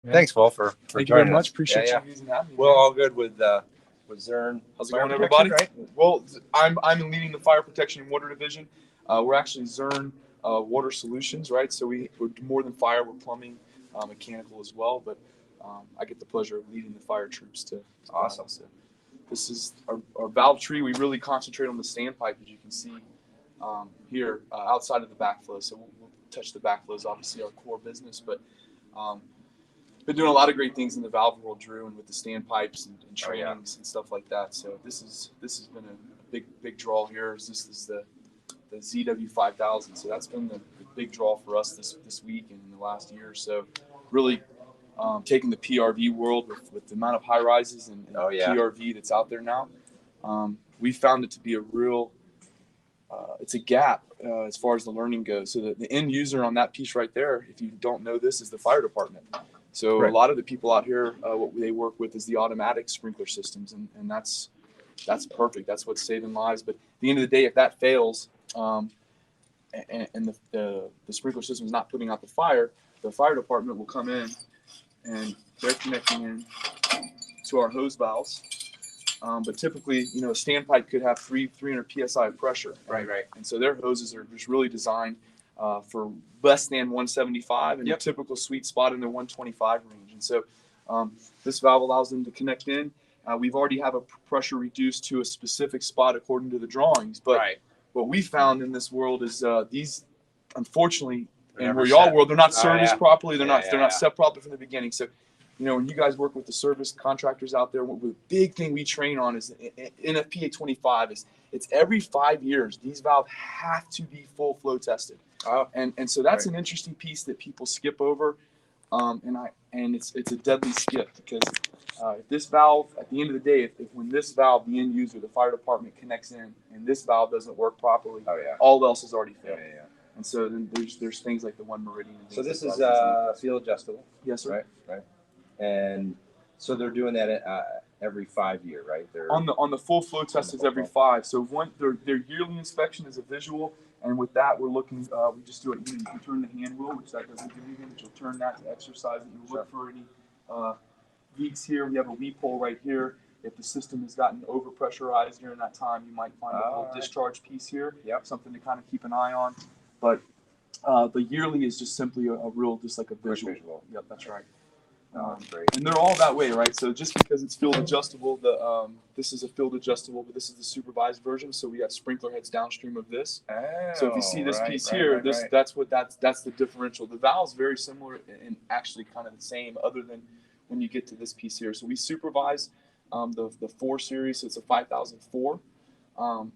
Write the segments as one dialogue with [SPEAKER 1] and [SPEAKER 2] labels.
[SPEAKER 1] Thanks, Will, for
[SPEAKER 2] Thank you very
[SPEAKER 1] joining
[SPEAKER 2] much.
[SPEAKER 1] us.
[SPEAKER 2] Appreciate you guys having me.
[SPEAKER 1] Well, all good with Zurn.
[SPEAKER 2] How's it
[SPEAKER 1] Fire
[SPEAKER 2] going,
[SPEAKER 1] protection,
[SPEAKER 2] everybody?
[SPEAKER 1] right?
[SPEAKER 2] Well, I'm leading the fire protection and water division. We're actually Zurn Water Solutions, right? So we're more than fire. We're plumbing, mechanical as well. But I get the pleasure of leading the fire troops to
[SPEAKER 1] Awesome.
[SPEAKER 2] So this is our valve tree. We really concentrate on the standpipe, as you can see here outside of the backflow. So we'll touch the backflows, obviously our core business, but been doing a lot of great things in the valve world, Drew, and with the standpipes and trainings and stuff like that. So this has been a big draw here. This is the ZW5000. So that's been the big draw for us this week and in the last year or so. Really taking the PRV world with the amount of high rises and PRV that's out there now. We found it to be a real it's a gap as far as the learning goes. So the end user on that piece right there, if you don't know this, is the fire department. So a lot of the people out here, what they work with is the automatic sprinkler systems, and that's perfect. That's what's saving lives. But at the end of the day, if that fails, and the sprinkler system is not putting out the fire department will come in and they're connecting in to our hose valves. But typically, a standpipe could have 300 psi of pressure.
[SPEAKER 1] Right.
[SPEAKER 2] And so their hoses are just really designed for less than 175 and a typical sweet spot in the 125 range. And so this valve allows them to connect in. We've already have a pressure reduced to a specific spot according to the drawings. But what we found in this world is these, unfortunately, in where y'all world, they're not serviced properly. They're not set properly from the beginning. So, when you guys work with the service contractors out there, the big thing we train on is NFPA 25. It's every 5 years these valves have to be full flow tested. And so that's an interesting piece that people skip over, and it's a deadly skip because if this valve, at the end of the day, if when this valve, the end user, the fire department connects in, and this valve doesn't work properly, all else is already failed. And so then there's things like the one meridian.
[SPEAKER 1] So this is field adjustable.
[SPEAKER 2] Yes, sir.
[SPEAKER 1] Right. And so they're doing that every 5 year, right? They're
[SPEAKER 2] on the full flow test is every 5. So their yearly inspection is a visual, and with that we're looking. We just do it. You turn the hand wheel, which that doesn't do anything, but you'll turn that to exercise it. You look for any leaks here. We have a weep hole right here. If the system has gotten over pressurized during that time, you might find a little discharge piece here. Something to kind of keep an eye on. But the yearly is just simply a real, just like a visual. Yep, that's right. And they're all that way, right? So just because it's field adjustable, this is a field adjustable, but this is the supervised version. So we got sprinkler heads downstream of this. So if you see this piece here, that's the differential. The valve's very similar and actually kind of the same, other than when you get to this piece here. So we supervise the 4 series, so it's a 5004,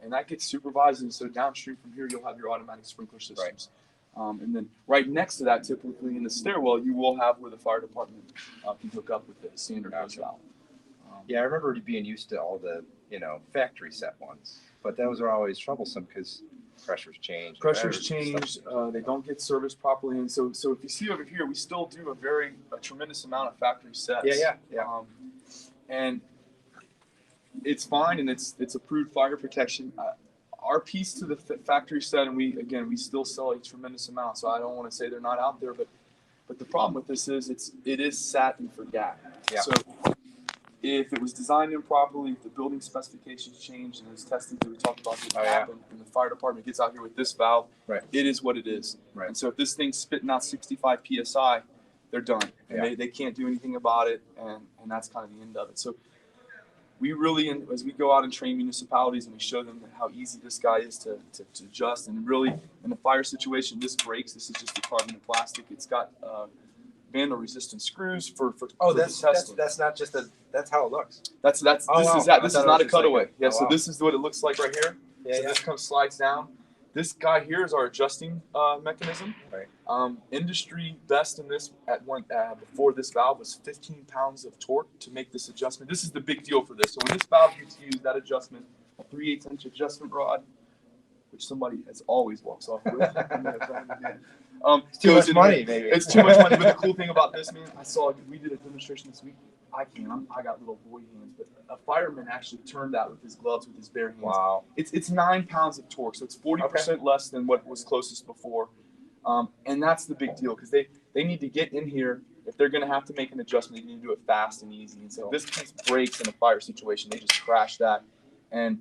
[SPEAKER 2] and that gets supervised. And so downstream from here, you'll have your automatic sprinkler systems. And then right next to that, typically in the stairwell, you will have where the fire department can hook up with the standard hose valve.
[SPEAKER 1] I remember being used to all the factory set ones, but those are always troublesome because pressures change.
[SPEAKER 2] They don't get serviced properly, and so if you see over here, we still do a tremendous amount of factory sets. And it's fine, and it's approved fire protection. Our piece to the factory set, and we still sell a tremendous amount. So I don't want to say they're not out there, but the problem with this is it is sat and forgot. So if it was designed improperly, if the building specifications changed, and there's testing that we talked about that happened, and the fire department gets out here with this valve, it is what it is. And so if this thing's spitting out 65 psi, they're done, and they can't do anything about it, and that's kind of the end of it. So we really, as we go out and train municipalities and we show them how easy this guy is to adjust, and really in the fire situation, this breaks. This is just a carbon and plastic. It's got vandal resistant screws for testing.
[SPEAKER 1] That's not just that's how it looks.
[SPEAKER 2] This is not a cutaway. So this is what it looks like right here. This slides down. This guy here is our adjusting mechanism. Industry best in this before this valve was 15 pounds of torque to make this adjustment. This is the big deal for this. So when this valve gets used, that adjustment, a 3/8 inch adjustment rod, which somebody has always walks off with.
[SPEAKER 1] It's too much money, maybe.
[SPEAKER 2] It's too much money. But the cool thing about this, man, we did a demonstration this week. I got little boy hands, but a fireman actually turned that with his gloves, with his bare hands.
[SPEAKER 1] Wow.
[SPEAKER 2] It's 9 pounds of torque, so it's 40% less than what was closest before. And that's the big deal, because they need to get in here. If they're going to have to make an adjustment. They need to do it fast and easy. And so if this piece breaks in a fire situation, they just crash that. And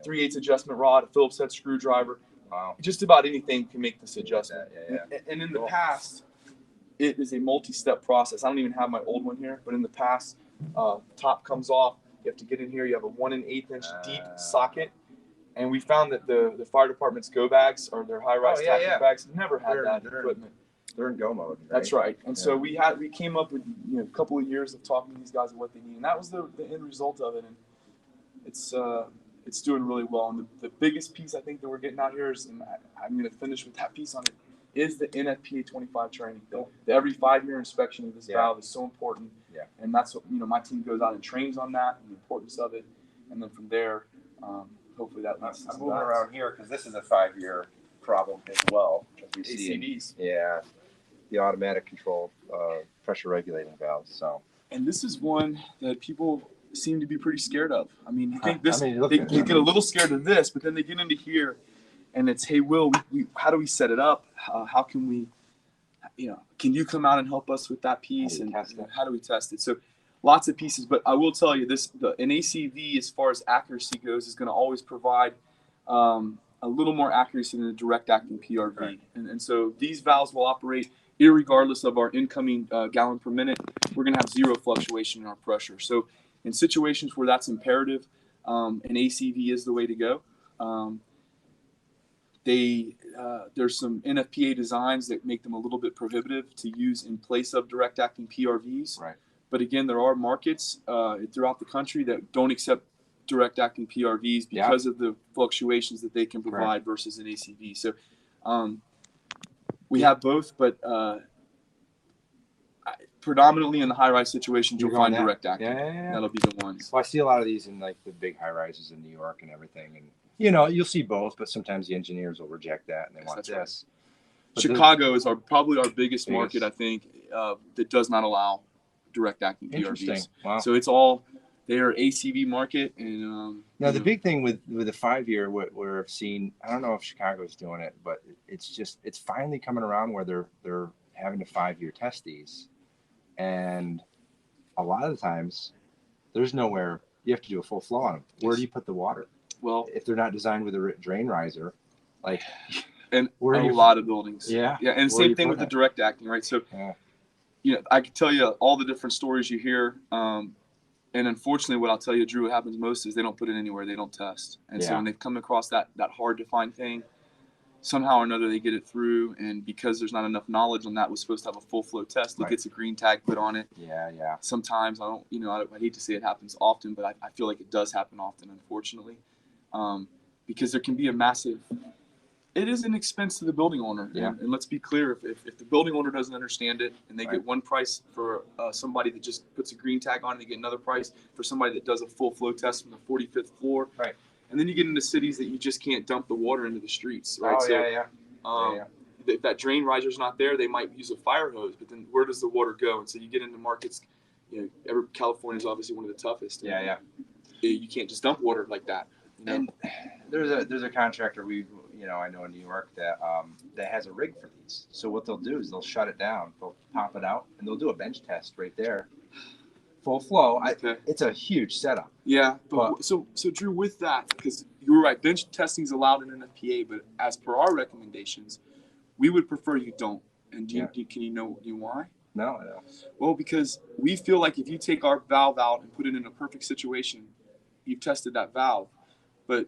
[SPEAKER 2] 3/8 adjustment rod, a Phillips head screwdriver.
[SPEAKER 1] Wow.
[SPEAKER 2] Just about anything can make this adjustment.
[SPEAKER 1] Yeah.
[SPEAKER 2] And in the past, it is a multi-step process. I don't even have my old one here, but in the past, top comes off. You have to get in here. You have a 1 1/8 inch deep socket. And we found that the fire department's go bags or their high-rise tactic bags never had that equipment.
[SPEAKER 1] They're in go mode. Right?
[SPEAKER 2] That's right. And so we came up with a couple of years of talking to these guys and what they need, and that was the end result of it. And it's doing really well. And the biggest piece I think that we're getting out here is, and I'm going to finish with that piece on it, is the NFPA 25 training. The every 5-year inspection of this valve is so important. Yeah. And that's what my team goes out and trains on that and the importance of it. And then from there, hopefully that leads to
[SPEAKER 1] I'm moving around here because this is a 5-year problem as well. As we see
[SPEAKER 2] ACVs.
[SPEAKER 1] The automatic control pressure regulating valves. So.
[SPEAKER 2] And this is one that people seem to be pretty scared of. I mean, you think this? They get a little scared of this, but then they get into here, and it's, hey, Will, how do we set it up? How can we, can you come out and help us with that piece? And how do we test it? So, lots of pieces. But I will tell you an ACV, as far as accuracy goes, is going to always provide a little more accuracy than a direct acting PRV. Right. And so these valves will operate irregardless of our incoming gallon per minute. We're going to have zero fluctuation in our pressure. So in situations where that's imperative, an ACV is the way to go. There's some NFPA designs that make them a little bit prohibitive to use in place of direct acting PRVs.
[SPEAKER 1] Right.
[SPEAKER 2] But again, there are markets throughout the country that don't accept direct acting PRVs because of the fluctuations that they can provide versus an ACV. So we have both, but predominantly in the high-rise situations, you'll find direct acting. Yeah. That'll be the ones.
[SPEAKER 1] Well, I see a lot of these in like the big high-rises in New York and everything, and you'll see both, but sometimes the engineers will reject that and they want this.
[SPEAKER 2] Right. Chicago is probably our biggest market, I think, that does not allow direct acting PRVs.
[SPEAKER 1] Wow.
[SPEAKER 2] So it's all their ACV market. And
[SPEAKER 1] now the big thing with the 5-year, what I've seen, I don't know if Chicago's doing it, but it's finally coming around where they're having to 5-year test these. And a lot of the times, there's nowhere you have to do a full flow on them. Where do you put the water? Well, if they're not designed with a drain riser,
[SPEAKER 2] and a lot of buildings.
[SPEAKER 1] Yeah.
[SPEAKER 2] And same thing with the direct acting, right? So, I can tell you all the different stories you hear. And unfortunately, what I'll tell you, Drew, what happens most is they don't put it anywhere. They don't test. And so when they've come across that hard to find thing, somehow or another they get it through, and because there's not enough knowledge on that, was supposed to have a full flow test. It gets a green tag put on it.
[SPEAKER 1] Yeah.
[SPEAKER 2] Sometimes I hate to say it happens often, but I feel like it does happen often, unfortunately, because there can be a massive. It is an expense to the building owner.
[SPEAKER 1] Yeah.
[SPEAKER 2] And let's be clear, if the building owner doesn't understand it, and they get one price for somebody that just puts a green tag on, and they get another price for somebody that does a full flow test from the 45th floor.
[SPEAKER 1] Right.
[SPEAKER 2] And then you get into cities that you just can't dump the water into the streets, right? If that drain riser's not there, they might use a fire hose, but then where does the water go? And so you get into markets, California is obviously one of the toughest. You can't just dump water like that.
[SPEAKER 1] And there's a contractor I know in New York that has a rig for these. So what they'll do is they'll shut it down, they'll pop it out, and they'll do a bench test right there. Full flow. It's a huge setup.
[SPEAKER 2] Yeah, but so Drew, with that, because you were right, bench testing is allowed in NFPA, but as per our recommendations, we would prefer you don't. And can you know why?
[SPEAKER 1] No, I don't.
[SPEAKER 2] Well, because we feel like if you take our valve out and put it in a perfect situation, you've tested that valve. But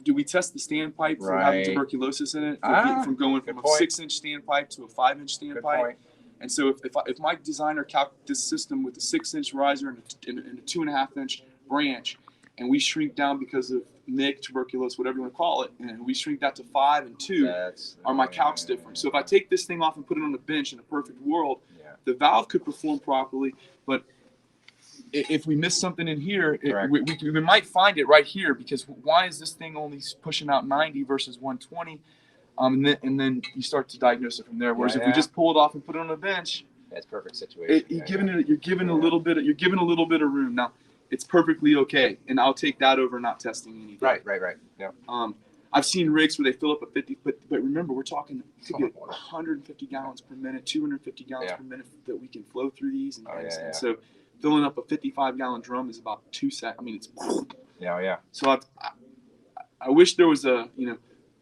[SPEAKER 2] do we test the standpipe for having tuberculosis in it? From going from a 6-inch standpipe to a 5-inch standpipe? And so if my designer calculated this system with a 6-inch riser and a 2.5-inch branch, and we shrink down because of NIC, tuberculosis, whatever you want to call it, and we shrink that to 5 and 2, are my calcs different? So if I take this thing off and put it on the bench in a perfect world, the valve could perform properly, but if we miss something in here, we might find it right here, because why is this thing only pushing out 90 versus 120? And then you start to diagnose it from there. Whereas if we just pull it off and put it on a bench,
[SPEAKER 1] that's perfect situation.
[SPEAKER 2] You're giving a little bit of room. Now, it's perfectly okay, and I'll take that over not testing anything.
[SPEAKER 1] Right. Yeah.
[SPEAKER 2] I've seen rigs where they fill up a 50, but remember, we're talking, you could get 150 gallons per minute, 250 gallons per minute that we can flow through these. And so filling up a 55-gallon drum is about 2 seconds. I mean, it's
[SPEAKER 1] yeah.
[SPEAKER 2] So I wish there was a, if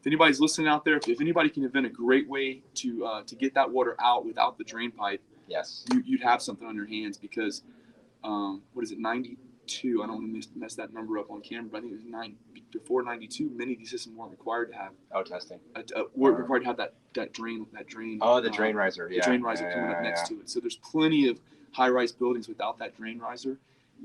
[SPEAKER 2] anybody's listening out there, if anybody can invent a great way to get that water out without the drain pipe,
[SPEAKER 1] yes,
[SPEAKER 2] you'd have something on your hands because, what is it, 92? I don't want to mess that number up on camera, but I think it was before 92. Many of these systems weren't required to have
[SPEAKER 1] testing.
[SPEAKER 2] Weren't required to have that drain.
[SPEAKER 1] Oh, the drain riser.
[SPEAKER 2] The drain riser coming up next to it. So there's plenty of high-rise buildings without that drain riser,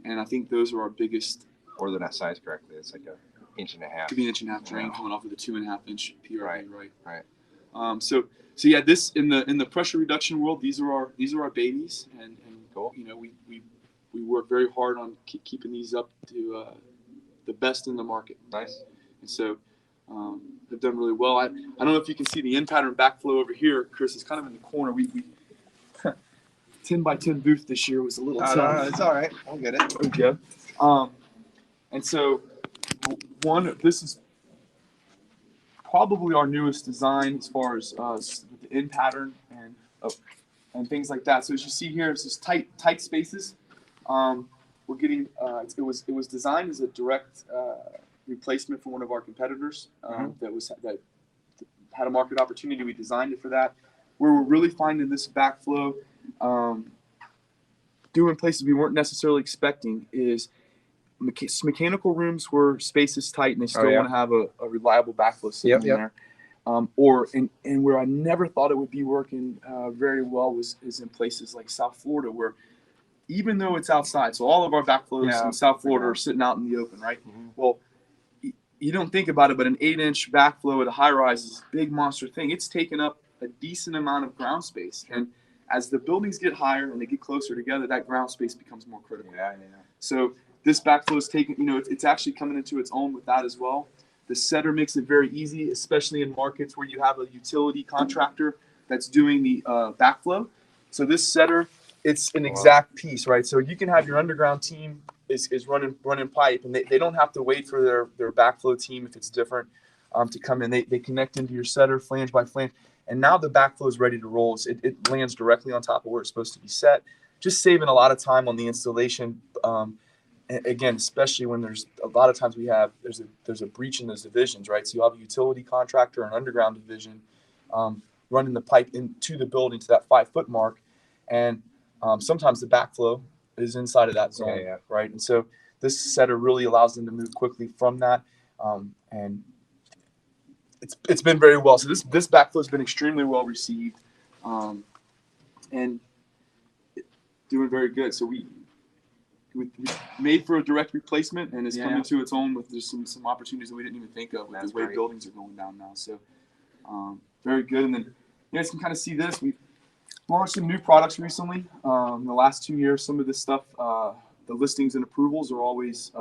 [SPEAKER 2] and I think those are our biggest.
[SPEAKER 1] Or they're not sized correctly. It's like an inch and a half.
[SPEAKER 2] Could be an inch and a half drain coming off with a 2.5-inch PRV.
[SPEAKER 1] Right.
[SPEAKER 2] So yeah, this in the pressure reduction world, these are our babies, and
[SPEAKER 1] cool.
[SPEAKER 2] We work very hard on keeping these up to the best in the market.
[SPEAKER 1] Nice.
[SPEAKER 2] And so they've done really well. I don't know if you can see the in pattern backflow over here. Chris is kind of in the corner. We 10 by 10 booth this year was a little tough.
[SPEAKER 1] No, it's all right. I'll get it.
[SPEAKER 2] Okay. And so this is probably our newest design as far as the in pattern and things like that. So as you see here, it's just tight spaces. We're getting it was designed as a direct replacement for one of our competitors that had a market opportunity. We designed it for that. Where we're really finding this backflow doing places we weren't necessarily expecting is mechanical rooms where space is tight and they still want to have a reliable backflow system in there. And where I never thought it would be working very well is in places like South Florida, where even though it's outside, so all of our backflows in South Florida are sitting out in the open, right? Mm-hmm. Well, you don't think about it, but an 8-inch backflow at a high rise is a big monster thing. It's taken up a decent amount of ground space, and as the buildings get higher and they get closer together, that ground space becomes more critical. So this backflow is taking, it's actually coming into its own with that as well. The setter makes it very easy, especially in markets where you have a utility contractor that's doing the backflow. So this setter, it's an exact piece, right? So you can have your underground team is running pipe, and they don't have to wait for their backflow team if it's different to come in. They connect into your setter flange by flange, and now the backflow is ready to roll. So it lands directly on top of where it's supposed to be set, just saving a lot of time on the installation. Again, especially when there's a lot of times there's a breach in those divisions, right? So you have a utility contractor, an underground division, running the pipe into the building to that 5-foot mark, and sometimes the backflow is inside of that zone, right? And so this setter really allows them to move quickly from that, and it's been very well. So this backflow has been extremely well received, and doing very good. So we made for a direct replacement, and it's coming to its own with there's some opportunities that we didn't even think of with the way buildings are going down now. So very good. And then you guys can kind of see this. We've launched some new products recently. In the last 2 years, some of this stuff, the listings and approvals are always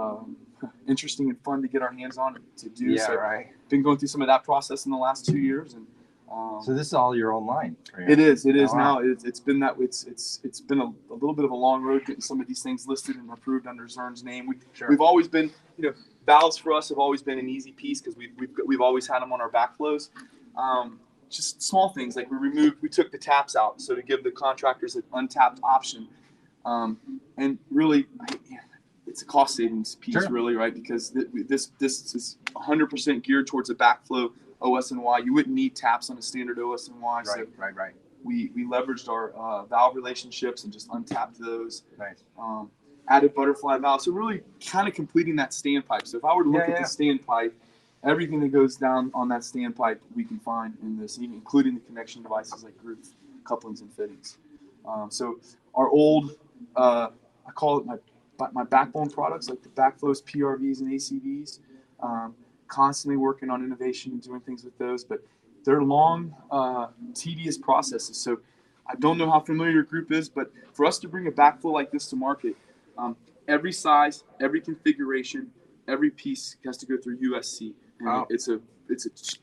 [SPEAKER 2] interesting and fun to get our hands on to do.
[SPEAKER 1] Yeah,
[SPEAKER 2] so
[SPEAKER 1] right.
[SPEAKER 2] Been going through some of that process in the last 2 years, and
[SPEAKER 1] so this is all your own line.
[SPEAKER 2] It is now. It's been that it's been a little bit of a long road getting some of these things listed and approved under Zurn's name. We've always been, valves for us have always been an easy piece because we've always had them on our backflows. Just small things like we took the taps out, so to give the contractors an untapped option, and really it's a cost savings piece, really, right? Because this is 100% geared towards a backflow OS&Y. You wouldn't need taps on a standard OS&Y.
[SPEAKER 1] Right.
[SPEAKER 2] We leveraged our valve relationships and just untapped those.
[SPEAKER 1] Nice.
[SPEAKER 2] Added butterfly valve. So really kind of completing that standpipe. So if I were to look at the standpipe, everything that goes down on that standpipe we can find in this, even including the connection devices like groove couplings and fittings. So our old, I call it my backbone products, like the backflows, PRVs, and ACVs. Constantly working on innovation and doing things with those, but they're long, tedious processes. So I don't know how familiar your group is, but for us to bring a backflow like this to market, every size, every configuration, every piece has to go through USC. And it's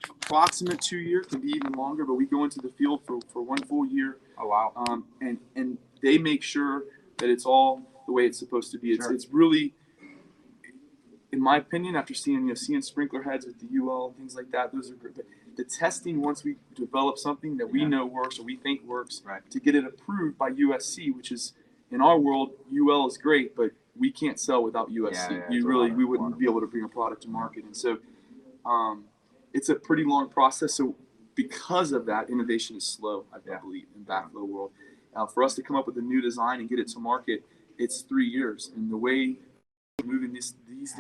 [SPEAKER 2] approximate 2 year, can be even longer, but we go into the field for 1 full year.
[SPEAKER 1] Oh wow!
[SPEAKER 2] And they make sure that it's all the way it's supposed to be. It's really in my opinion, after seeing sprinkler heads with the UL and things like that, those are great. But the testing, once we develop something that we know works or we think works, to get it approved by USC, which is in our world, UL is great, but we can't sell without USC. We wouldn't be able to bring a product to market. And so it's a pretty long process. So because of that, innovation is slow, I believe, in backflow world. For us to come up with a new design and get it to market, it's 3 years. And the way moving these things,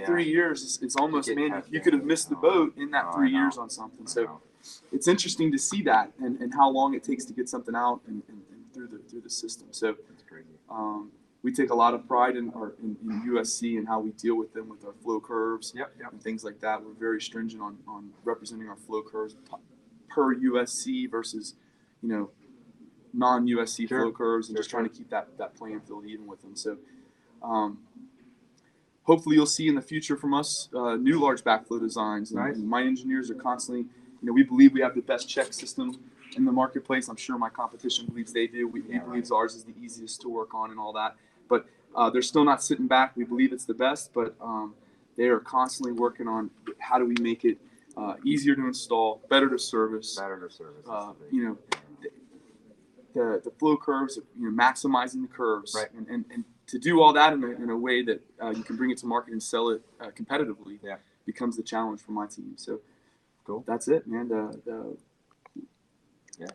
[SPEAKER 2] 3 years, it's almost, man, you could have missed the boat in that 3 years on something. So it's interesting to see that and how long it takes to get something out and through the system. So we take a lot of pride in USC and how we deal with them with our flow curves and things like that. We're very stringent on representing our flow curves per USC versus, non-USC flow curves, and just trying to keep that playing field even with them. So hopefully you'll see in the future from us new large backflow designs. And my engineers are constantly, we believe we have the best check system in the marketplace. I'm sure my competition believes they do. We believe ours is the easiest to work on and all that. But they're still not sitting back. We believe it's the best, but they are constantly working on how do we make it easier to install, better to service. The flow curves, maximizing the curves, and to do all that in a way that you can bring it to market and sell it competitively becomes the challenge for my team. So cool. That's it, man.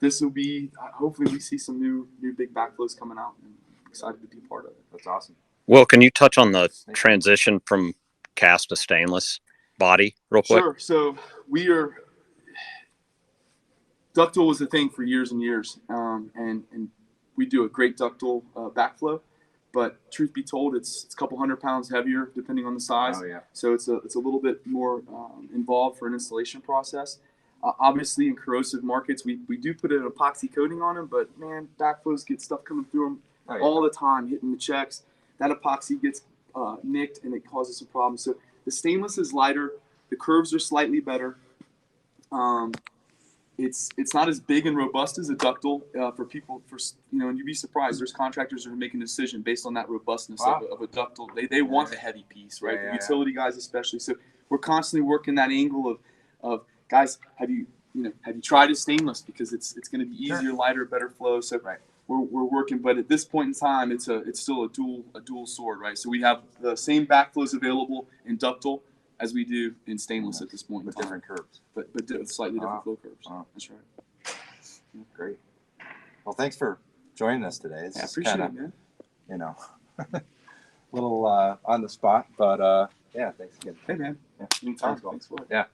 [SPEAKER 2] This will be, hopefully we see some new big backflows coming out, and I'm excited to be a part of it.
[SPEAKER 1] That's awesome.
[SPEAKER 3] Will, can you touch on the transition from cast to stainless body real quick?
[SPEAKER 2] Sure. So ductile was a thing for years and years, and we do a great ductile backflow. But truth be told, it's a couple 100 pounds heavier depending on the size. So it's a little bit more involved for an installation process. Obviously, in corrosive markets, we do put an epoxy coating on them, but man, backflows get stuff coming through them all the time, hitting the checks. That epoxy gets nicked, and it causes some problems. So the stainless is lighter. The curves are slightly better. It's not as big and robust as a ductile for people. And you'd be surprised. There's contractors that are making a decision based on that robustness of a ductile. They want the heavy piece, right? The utility guys especially. So we're constantly working that angle of guys, have you tried a stainless, because it's going to be easier, lighter, better flow. So we're working, but at this point in time, it's still a dual sword, right? So we have the same backflows available in ductile as we do in stainless at this point in time.
[SPEAKER 1] Different curves.
[SPEAKER 2] But slightly different flow curves. That's right.
[SPEAKER 1] Great. Well, thanks for joining us today. It's just
[SPEAKER 2] appreciate
[SPEAKER 1] kinda,
[SPEAKER 2] it, man.
[SPEAKER 1] a little on the spot, but thanks again.
[SPEAKER 2] Hey, man.
[SPEAKER 1] Anytime.
[SPEAKER 2] Thanks for it.
[SPEAKER 1] Yeah.